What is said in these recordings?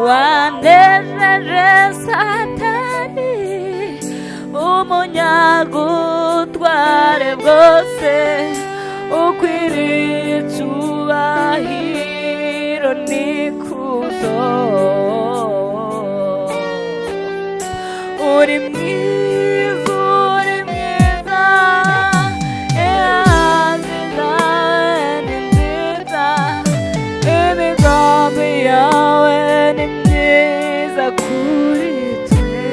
wanejeje Satani umunyagutware bwose ukwiriye icyubahiro n'ikuzo uri mwiza uri mwiza ihanzi zawe ni nziza imigambi yawe ni myiza kuri twe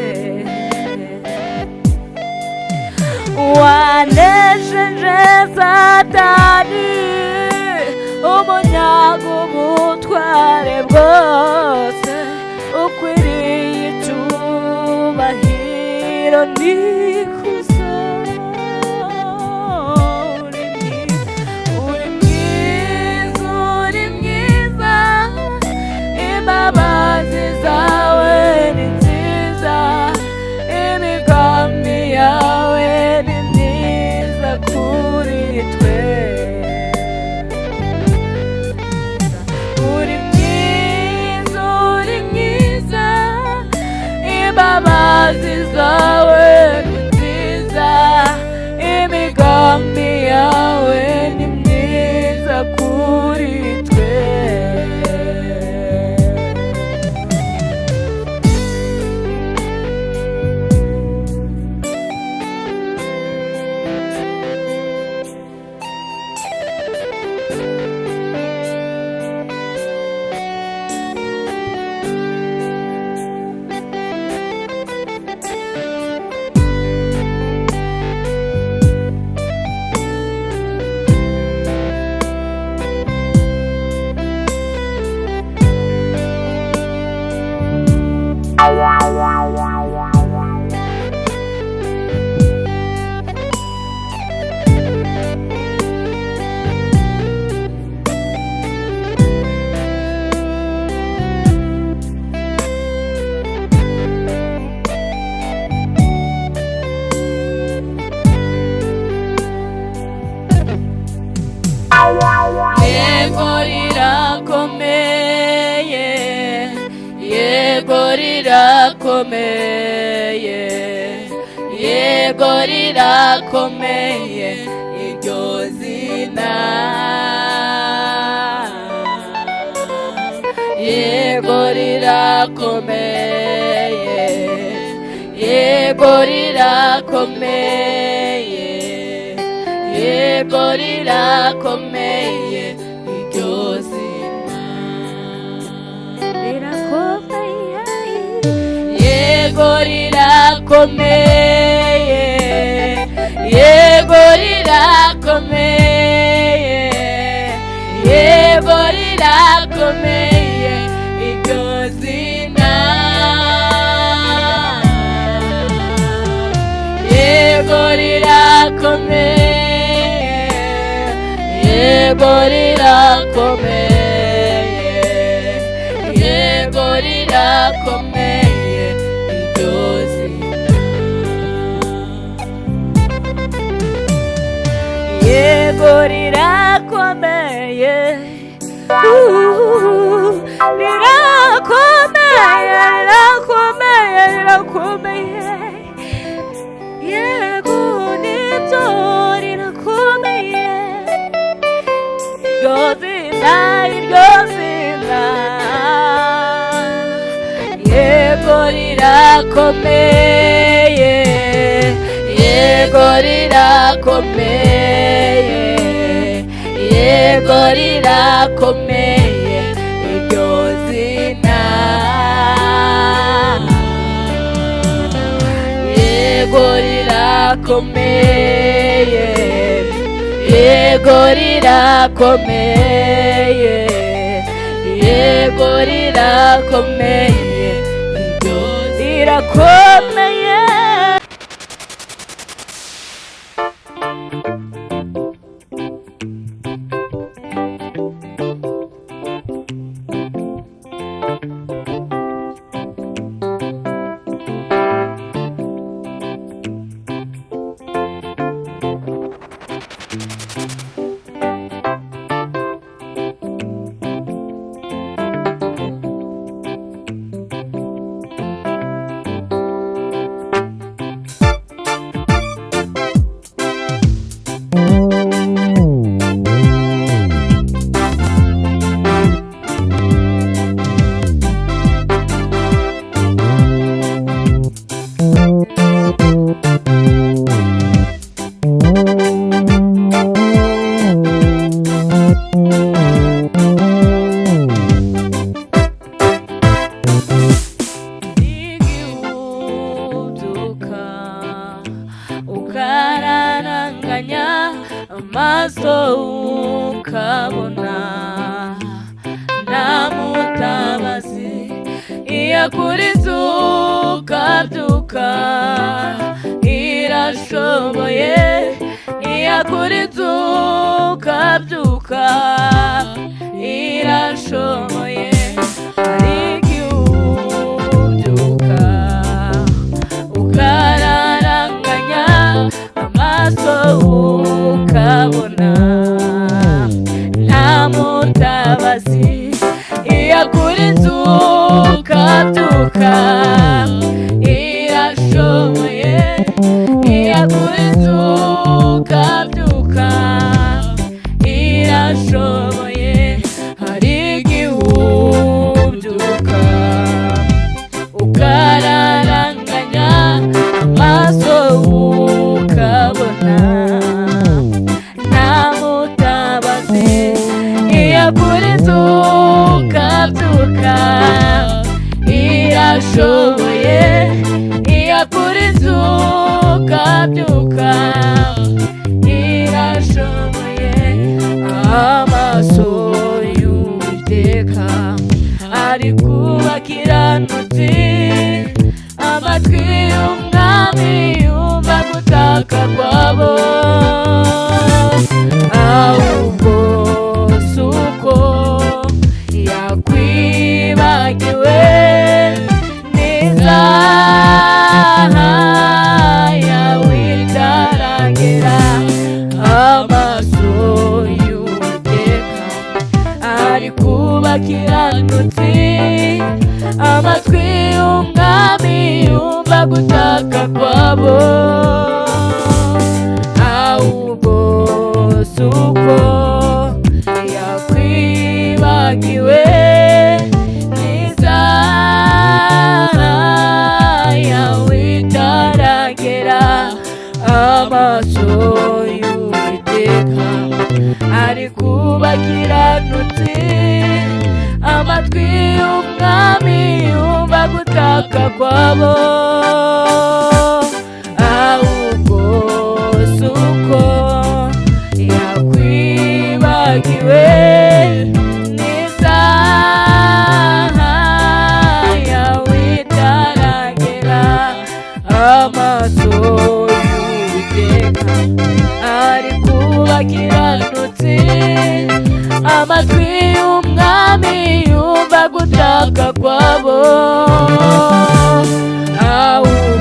wanejeje Satani umunyagumutware bwose ukwiriye icyubahiro n'ikuzo uri mwiza uri mwiza imbabazi zawe ni nziza imigambi yawe ni myiza kuri twe uri mwiza uri mwiza imbabazi zawe ni nziza imigambi yawe ni myiza kuri twe yego rirakomeye iryo zina yego rirakomeye yego rirakomeye yego rirakomeye iryo zina rirakomeye yego rirakomeye yego rirakomeye yego rirakomeye iryo zina yego rirakomeye yego rirakomeye yego rirakomeye iryo zina yego rirakomeye rirakomeye rirakomeye rirakomeye yego nibyo rirakomeye iryo zina rirakomeye, yego rirakomeye, yego rirakomeye iryo zina, yego rirakomeye, yego rirakomeye, yego rirakomeye iryo rirakomeye. Ukararanganya amaso ukabona nta mutabazi, iyakuriza ukabyuka irashoboye, iyakuriza ukabyuka irashoboye. Hari igihe ubyuka ukararanganya amaso ukabona nta mutabazi, iyakuriza ukabyuka irashoboye, iyakuriza ukabyuka irashoboye. Hari igihe ubyuka ukararanganya amaso ukabona nta mutabazi, iyakuriza ukabyuka irashoboye, iyakuriza ukabyuka irashoboye. Amaso y'Uwiteka ari ku bakiranutsi, amatwi y'umwami yumva gutaka kwabo, ahubwo si uko yakwibagiwe n'isaha yawe itaragera. Amaso y'Uwiteka ari ku bakiranutsi, amatwi y'umwami yumva gutaka kwabo, ahubwo si uko yakwibagiwe n'isaha yawe itaragera. Amaso y'Uwiteka ari ku bakiranutsi, amatwi y'umwami yumva gutaka kwabo, ahubwo si uko yakwibagiwe n'isaha yawe itaragera. Amaso y'Uwiteka ari ku bakiranutsi, amatwi y'umwami yumva gutaka kwabo, ahubwo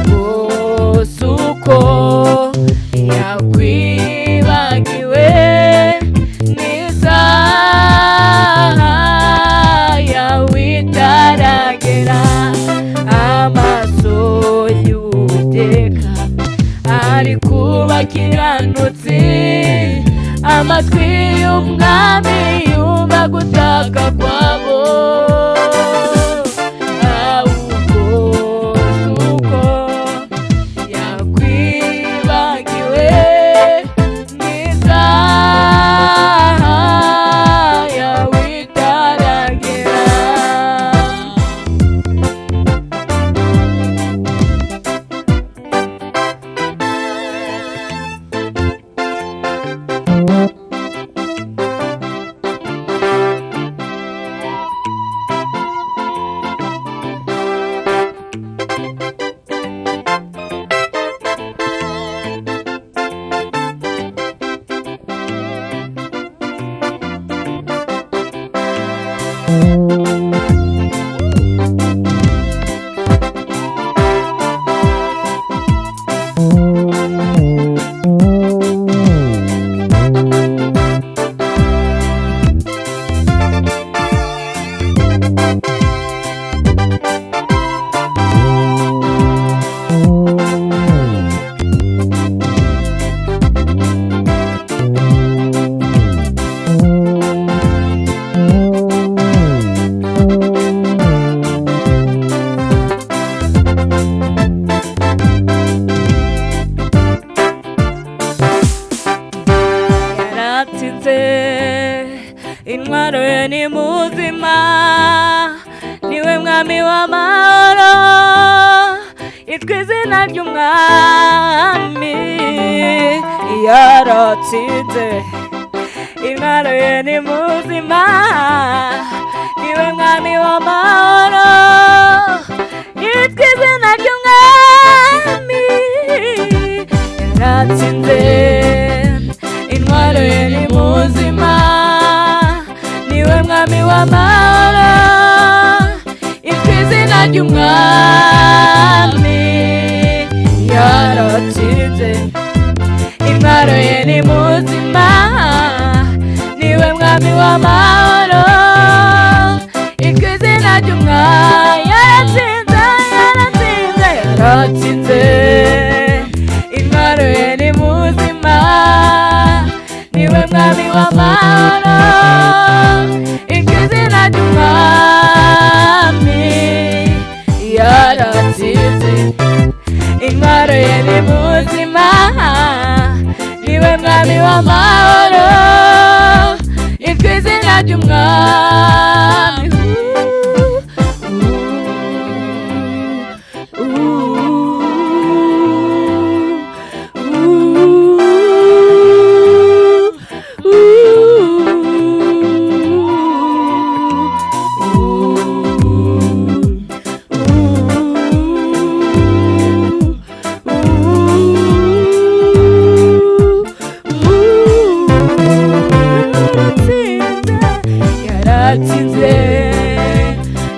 intwaro ye ni muzima, niwe mwami w'amahoro, yitwa izina ry'umwami, yaratsinze. Intwaro ye ni muzima, niwe mwami w'amahoro, yitwa izina ry'umwami, yaratsinze. Intwaro ye ni muzima, niwe mwami w'amahoro, yitwa izina ry'umwami, yaratsinze. Intwaro ye ni muzima, niwe mwami w'amahoro, yitwa izina ry'umwami, yaratsinze, yaratsinze, yaratsinze. Intwaro ye ni muzima, niwe mwami w'amahoro, yitwa izina ry'umwami, yaratsinze. Intwaro ye ni muzima, niwe mwami w'amahoro, yitwa izina ry'umwami. Yaratsinze.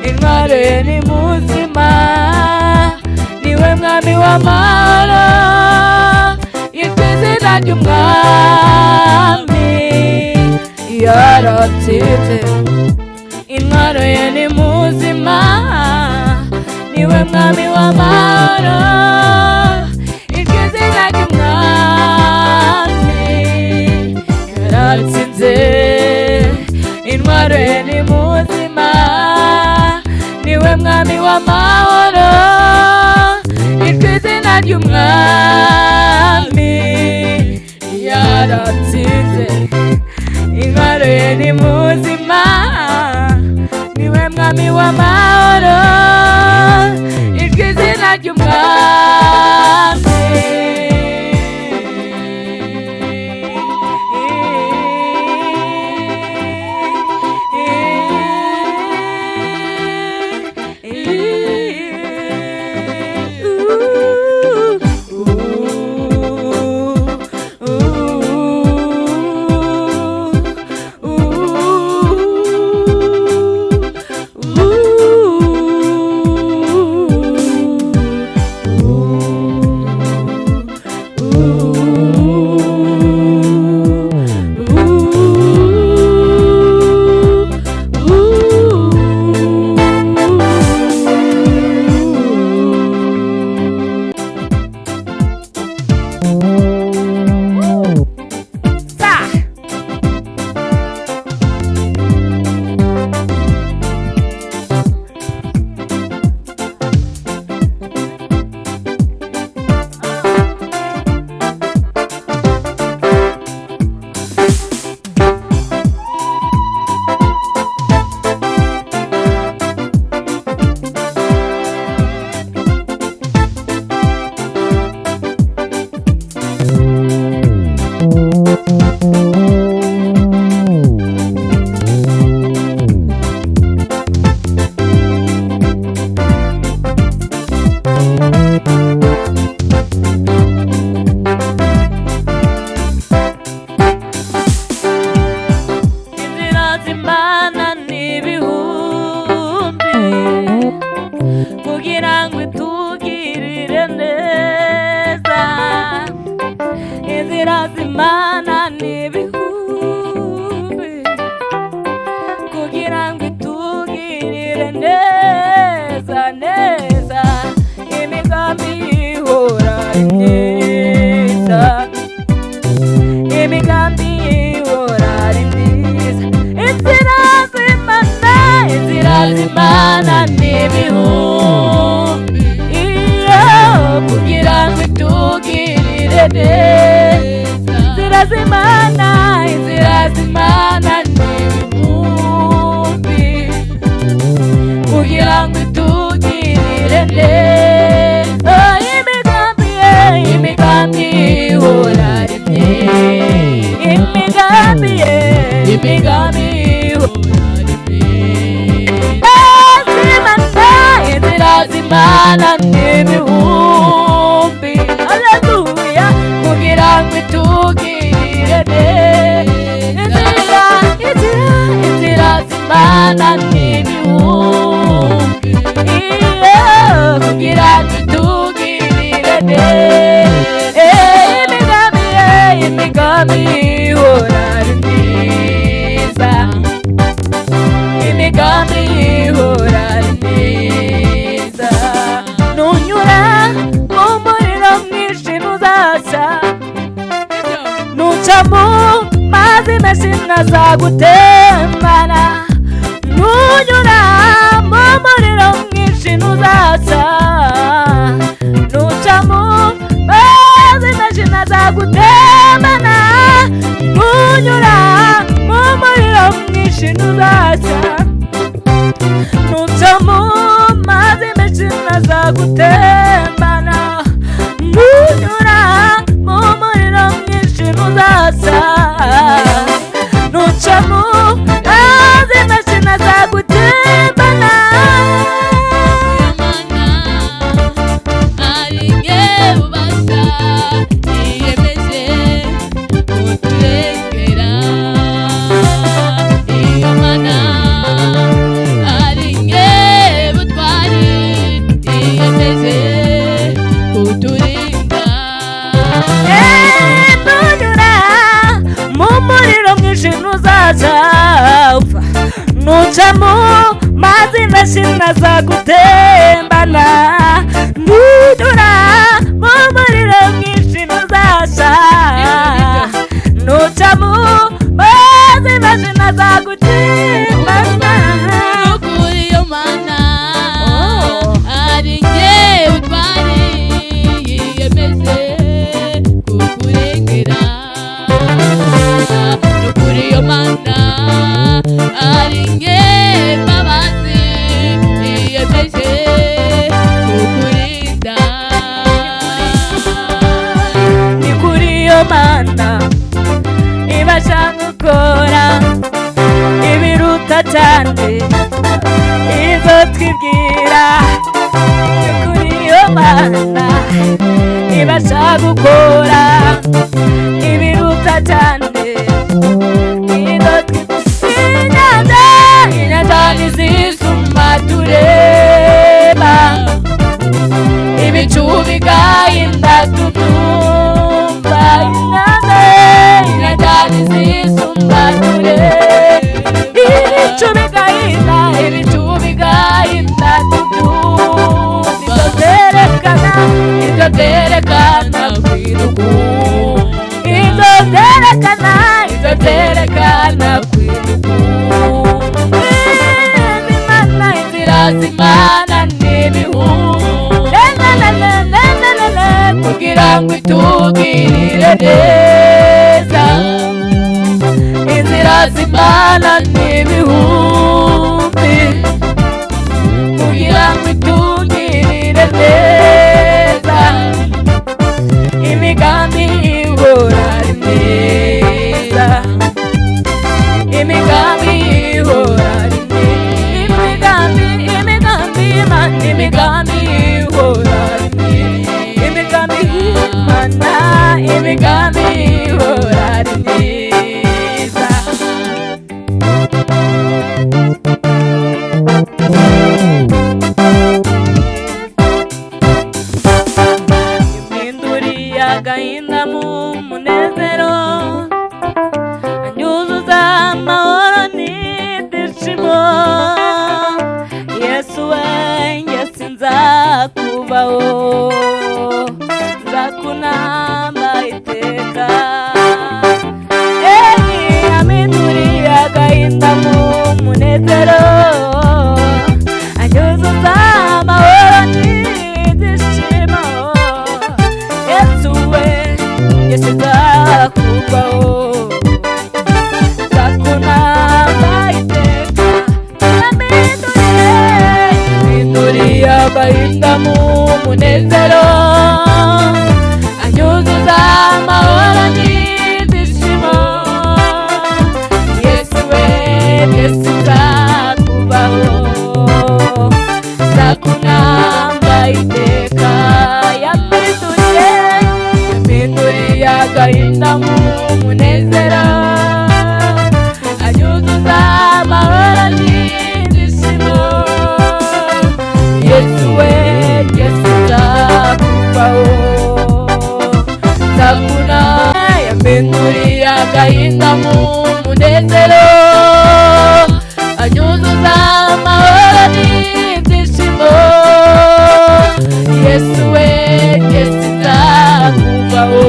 Intwaro ye ni muzima, niwe mwami w'amahoro, yitwa izina ry'umwami, yaratsinze. Intwaro ye ni muzima, niwe mwami w'amahoro, yitwa izina ry'umwami, yaratsinze. Intwaro ye ni muzima, niwe mwami w'amahoro, yitwa izina ry'umwami, yaratsinze. Intwaro ye ni muzima, niwe mwami w'amahoro, yitwa izina ry'umwami. utugirire neza. Inzira z'Imana, inzira z'Imana ni ibihumbi kugira ngo itugirire neza. Imigambi ye, imigambi ihora ari myiza. Imigambi ye, imigambi ihora ari myiza. Inzira z'Imana ni ibihumbi, haleluya, kugira ngo itugirire neza. Inzira z'Imana ni ibihumbi, kugira ngo itugirire neza. Imigambi ye, imigambi ihora ari myiza. Imigambi ihora ari myiza. Nunyura mu muriro mwinshi ntuzashya, nuca mu mazi menshi ntazagutembana. Nunyura mu muriro mwinshi ntuzashya, nuca mu mazi menshi ntazagutembana. Nunyura mu muriro mwinshi ntuzashya, nuca mu mazi menshi ntazagutembana. Nunyura mu muriro mwinshi ntuzashya, nuca mu mazi menshi ntazagutembana. Ari nge ubasha, yiyemeje kuturengera. Iyo Mana ari nge butwari, yiyemeje kuturinda. Nunyura mu muriro mwinshi ntuzajya upfa, nuca mu mazi menshi ntazagutembana. Nunyura mu muriro mwinshi ntuzashya, nuca mu mazi menshi ntazagutembana. Kuri iyo Mana ari nge utwari, yiyemeje kukurengera. Kuri iyo Mana ari nge mbabazi, yiyemeje kukurinda. Ni kuri iyo Mana ibasha gukora ibiruta cyane izo twibwira. Ni kuri iyo Mana ibasha gukora ibiruta cyane izo twibwira. Inyanja ntizisuma tureba, ibicu bigahinda tutumva. Inyanja ntizisuma tureba, ibicu bigahinda, ibicu bigahinda tutumva. Ibyo byerekana, ibyo byerekana kwiruka. Ibyo byerekana, ibyo byerekana kwiruka. Inzira z'Imana ni ibihumbi, kugira ngo itugirire neza. Inzira z'Imana ni ibihumbi, kugira ngo itugirire neza. Imigambi ihora ari myiza, imigambi ihora ari myiza. Imigambi y'Imana, imigambi ihora ari myiza. Imigambi y'Imana, imigambi ihora ari myiza. Impinduriye agahinda mu munezero, anyuzuza amahoro n'ibyishimo. Yesu we, Yesu nzakubaho, nzakunamba iteka. Impinduriye agahinda mu munezero, anyuzuza amahoro n'ibyishimo. Yesu we, agahinda mu munezero, anyuzuza amahoro n'ibyishimo. Yesu we, Yesu nzakubaho, nzakunamba iteka. Yampinduriye agahinda mu munezero, anyuzuza amahoro n'ibyishimo. Yesu we, Yesu nzakubaho, nzakunamba. Yampinduriye agahinda mu munezero, anyuzuza amahoro n'ibyishimo. Yesu we, Yesu nzakubaho,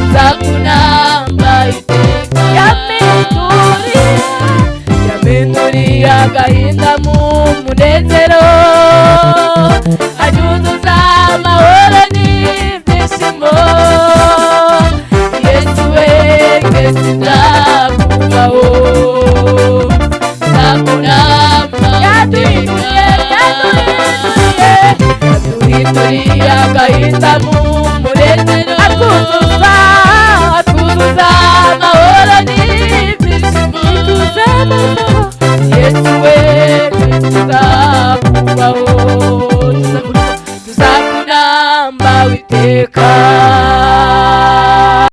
nzakunamba iteka. Yampinduriye agahinda mu munezero, anyuzuza amahoro n'ibyishimo. Yesu we, Yesu nzakubaho, nzakunamba iteka. Yaduhinduriye agahinda mu munezero, atwuzuza amahoro n'ibyishimo. Yesu we, tuzakubaho, tuzakunamba iteka.